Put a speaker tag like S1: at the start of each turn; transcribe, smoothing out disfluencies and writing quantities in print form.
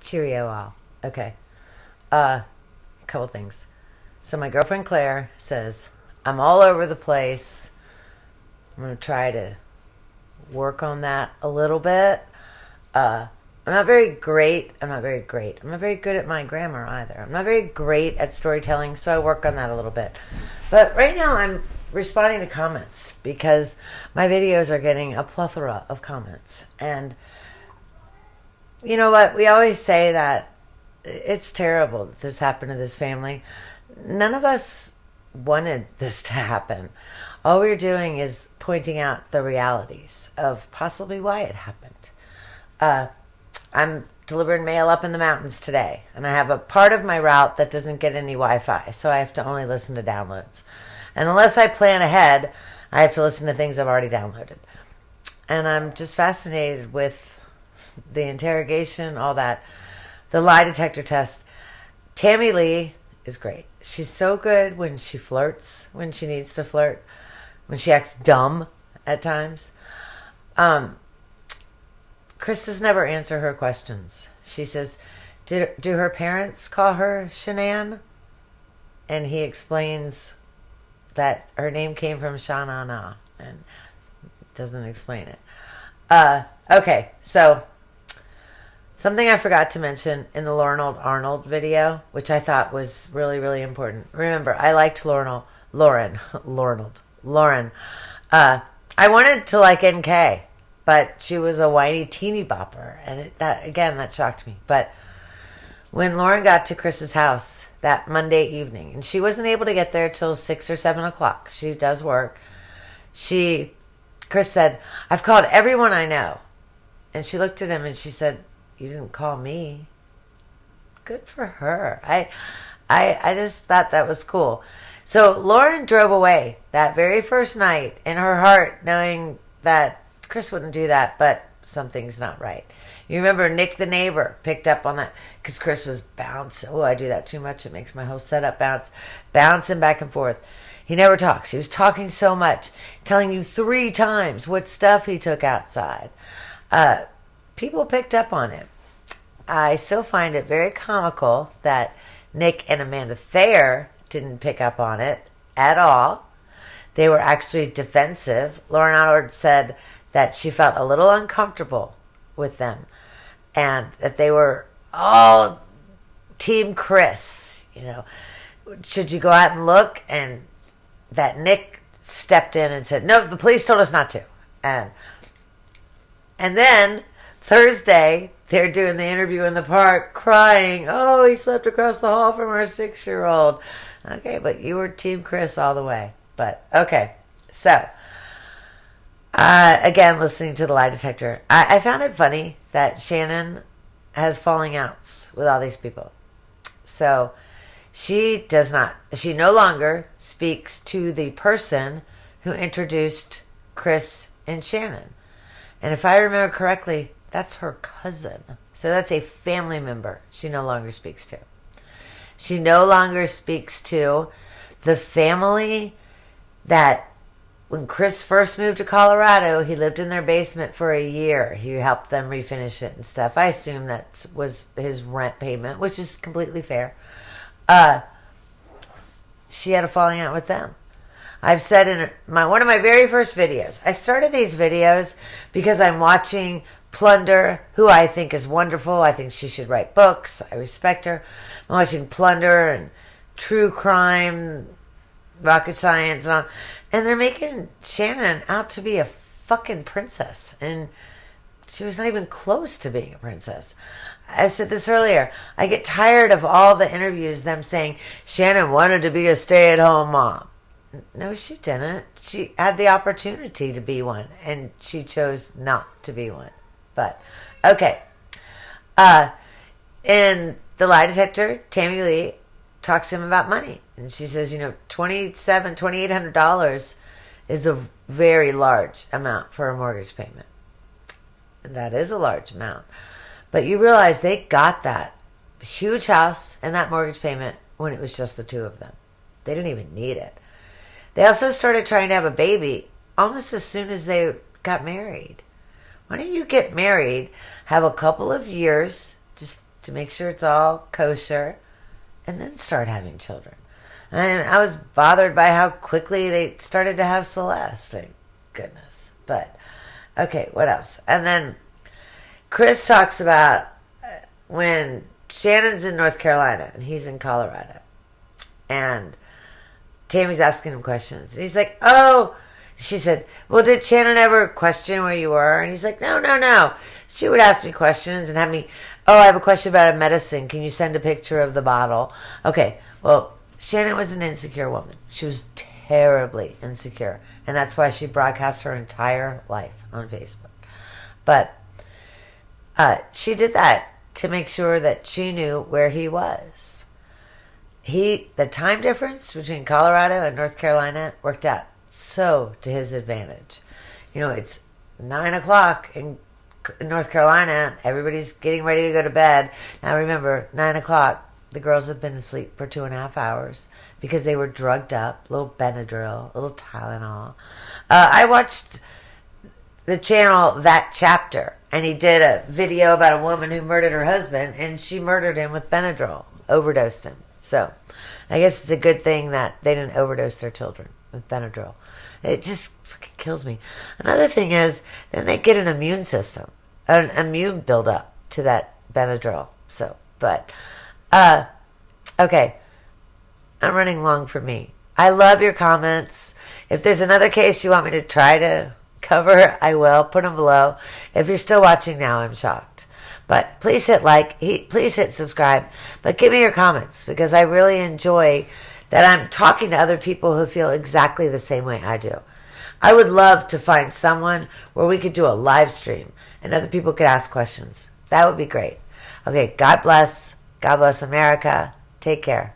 S1: Cheerio all. Okay. A couple things. So my girlfriend Claire says, I'm all over the place. I'm going to try to work on that a little bit. I'm not very great. I'm not very good at my grammar either. I'm not very great at storytelling, so I work on that a little bit. But right now I'm responding to comments because my videos are getting a plethora of comments. And you know what? We always say that it's terrible that this happened to this family. None of us wanted this to happen. All we're doing is pointing out the realities of possibly why it happened. I'm delivering mail up in the mountains today, and I have a part of my route that doesn't get any Wi-Fi, so I have to only listen to downloads. And unless I plan ahead, I have to listen to things I've already downloaded. And I'm just fascinated with the interrogation, all that. The lie detector test. Tammy Lee is great. She's so good when she flirts, when she needs to flirt, when she acts dumb at times. Chris does never answer her questions. She says, do her parents call her Shanann? And he explains that her name came from Sha-na-na and doesn't explain it. Okay, so something I forgot to mention in the Lauren Arnold video, which I thought was really, really important. Remember, I liked Lauren. I wanted to like NK, but she was a whiny teeny bopper, and that shocked me. But when Lauren got to Chris's house that Monday evening, and she wasn't able to get there till 6 or 7 o'clock. She does work. Chris said, I've called everyone I know. And she looked at him and she said, you didn't call me. Good for her. I just thought that was cool. So Lauren drove away that very first night in her heart, knowing that Chris wouldn't do that, but something's not right. You remember Nick the neighbor picked up on that because Chris was bouncing. Oh, I do that too much. It makes my whole setup bounce. Bouncing back and forth. He never talks. He was talking so much, telling you 3 times what stuff he took outside. People picked up on it. I still find it very comical that Nick and Amanda Thayer didn't pick up on it at all. They were actually defensive. Lauren Arnold said that she felt a little uncomfortable with them and that they were all Team Chris. You know, should you go out and look? And that Nick stepped in and said, no, the police told us not to. And then Thursday, they're doing the interview in the park, crying, oh, he slept across the hall from our 6-year-old. Okay, but you were Team Chris all the way. But, okay, so, again, listening to the lie detector, I found it funny that Shannon has falling outs with all these people. So, she no longer speaks to the person who introduced Chris and Shannon. And if I remember correctly, that's her cousin. So that's a family member she no longer speaks to. She no longer speaks to the family that when Chris first moved to Colorado, he lived in their basement for a year. He helped them refinish it and stuff. I assume that was his rent payment, which is completely fair. She had a falling out with them. I've said in one of my very first videos, I started these videos because I'm watching Plunder, who I think is wonderful. I think she should write books. I respect her. I'm watching Plunder and True Crime, Rocket Science, and all. And they're making Shannon out to be a fucking princess. And she was not even close to being a princess. I said this earlier. I get tired of all the interviews, them saying, Shannon wanted to be a stay-at-home mom. No, she didn't. She had the opportunity to be one, and she chose not to be one. But, okay. In the lie detector, Tammy Lee talks to him about money. And she says, $2,800 is a very large amount for a mortgage payment. And that is a large amount. But you realize they got that huge house and that mortgage payment when it was just the two of them. They didn't even need it. They also started trying to have a baby almost as soon as they got married. Why don't you get married, have a couple of years, just to make sure it's all kosher, and then start having children. And I was bothered by how quickly they started to have Celeste. Thank goodness. But, okay, what else? And then Chris talks about when Shannon's in North Carolina and he's in Colorado. And Tammy's asking him questions. And he's like, oh, she said, well, did Shannon ever question where you were? And he's like, no. She would ask me questions and have me, oh, I have a question about a medicine. Can you send a picture of the bottle? Okay, well, Shannon was an insecure woman. She was terribly insecure. And that's why she broadcast her entire life on Facebook. But she did that to make sure that she knew where he was. The time difference between Colorado and North Carolina worked out so to his advantage. You know, it's 9 o'clock in North Carolina. Everybody's getting ready to go to bed. Now remember, 9 o'clock, the girls have been asleep for 2.5 hours because they were drugged up. A little Benadryl, a little Tylenol. I watched the channel That Chapter, and he did a video about a woman who murdered her husband, and she murdered him with Benadryl, overdosed him. So I guess it's a good thing that they didn't overdose their children with Benadryl. It just fucking kills me. Another thing is, then they get an immune system, an immune buildup to that Benadryl. So, but, okay. I'm running long for me. I love your comments. If there's another case you want me to try to cover, I will. Put them below. If you're still watching now, I'm shocked. But please hit like, please hit subscribe. But give me your comments, because I really enjoy that I'm talking to other people who feel exactly the same way I do. I would love to find someone where we could do a live stream and other people could ask questions. That would be great. Okay, God bless. God bless America. Take care.